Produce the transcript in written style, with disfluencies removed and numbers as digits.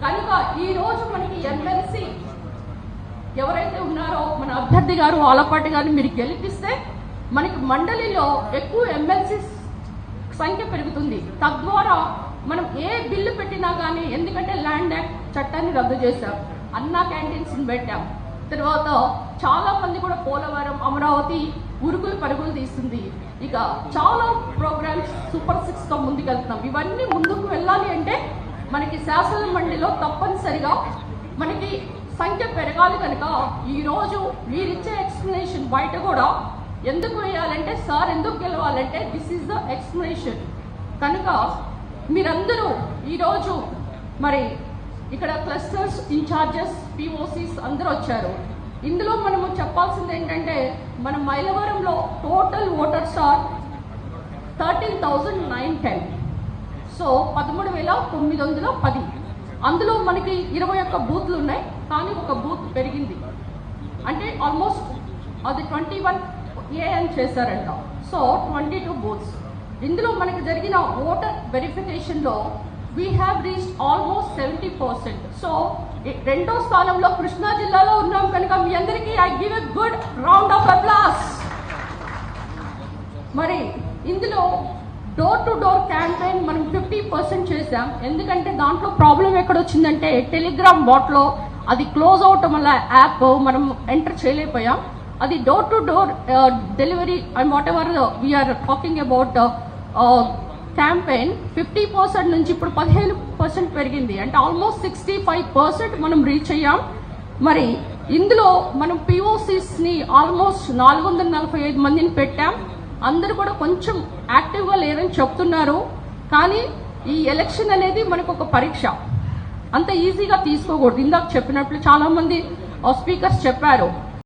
కనుక ఈ రోజు మనకి ఎమ్మెల్సీ ఎవరైతే ఉన్నారో మన అభ్యర్థి గారు ఆలపాటి గారిని మీరు గెలిపిస్తే మనకి మండలిలో ఎక్కువ ఎమ్మెల్సీ సంఖ్య పెరుగుతుంది. తద్వారా మనం ఏ బిల్లు పెట్టినా కానీ, ఎందుకంటే ల్యాండ్ యాక్ట్ చట్టాన్ని రద్దు చేశాం, అన్నా క్యాంటీన్స్ పెట్టాం, తర్వాత చాలా మంది కూడా పోలవరం, అమరావతి ఉరుకులు పరుగులు తీస్తుంది. ఇక చాలా ప్రోగ్రామ్స్ సూపర్ 6 తో ముందుకెళ్తున్నాం. ఇవన్నీ ముందుకు వెళ్ళాలి అంటే మనకి శాసన మండలిలో తప్పనిసరిగా మనకి సంఖ్య పెరగాలి. కనుక ఈరోజు మీరిచ్చే ఎక్స్ప్లెనేషన్ బయట కూడా ఎందుకు వేయాలంటే, సార్ ఎందుకు గెలవాలంటే దిస్ ఈజ్ ద ఎక్స్ప్లెనేషన్. కనుక మీరందరూ ఈరోజు మరి ఇక్కడ క్లస్టర్స్ ఇన్ఛార్జెస్, పిఓసిస్ అందరూ వచ్చారు. ఇందులో మనము చెప్పాల్సింది ఏంటంటే, మన మైలవరంలో టోటల్ ఓటర్స్ ఆర్ 13,910. సో 13,910. అందులో మనకి 21 బూత్లు ఉన్నాయి, కానీ ఒక బూత్ పెరిగింది. అంటే ఆల్మోస్ట్ అది 21A అని చేశారంట. So 22 booths. ఇందులో మనకి జరిగిన ఓటర్ వెరిఫికేషన్లో we have reached almost 70%. So రెండో స్థానంలో కృష్ణా జిల్లాలో ఉన్నాం. కనుక మీ అందరికీ I give a good round of applause. మరి ఇందులో డోర్ టు డోర్ క్యాంపెయిన్ మనం 50% చేసాం. ఎందుకంటే దాంట్లో ప్రాబ్లం ఎక్కడ వచ్చిందంటే, టెలిగ్రామ్ బాట్లో అది క్లోజ్ అవటం వల్ల యాప్ మనం ఎంటర్ చేయలేకపోయాం. అది door to door delivery and whatever we're talking about campaign 50% నుంచి ఇప్పుడు 15% పెరిగింది. అంటే ఆల్మోస్ట్ 65% మనం రీచ్ అయ్యాం. మరి ఇందులో మనం పిఓసిస్ ని ఆల్మోస్ట్ 445 మందిని పెట్టాం. అందరూ కూడా కొంచెం యాక్టివ్గా లేరని చెప్తున్నారు. కానీ ఈ ఎలక్షన్ అనేది మనకు ఒక పరీక్ష, అంత ఈజీగా తీసుకోకూడదు. ఇందాక చెప్పినట్లు చాలా మంది స్పీకర్స్ చెప్పారు,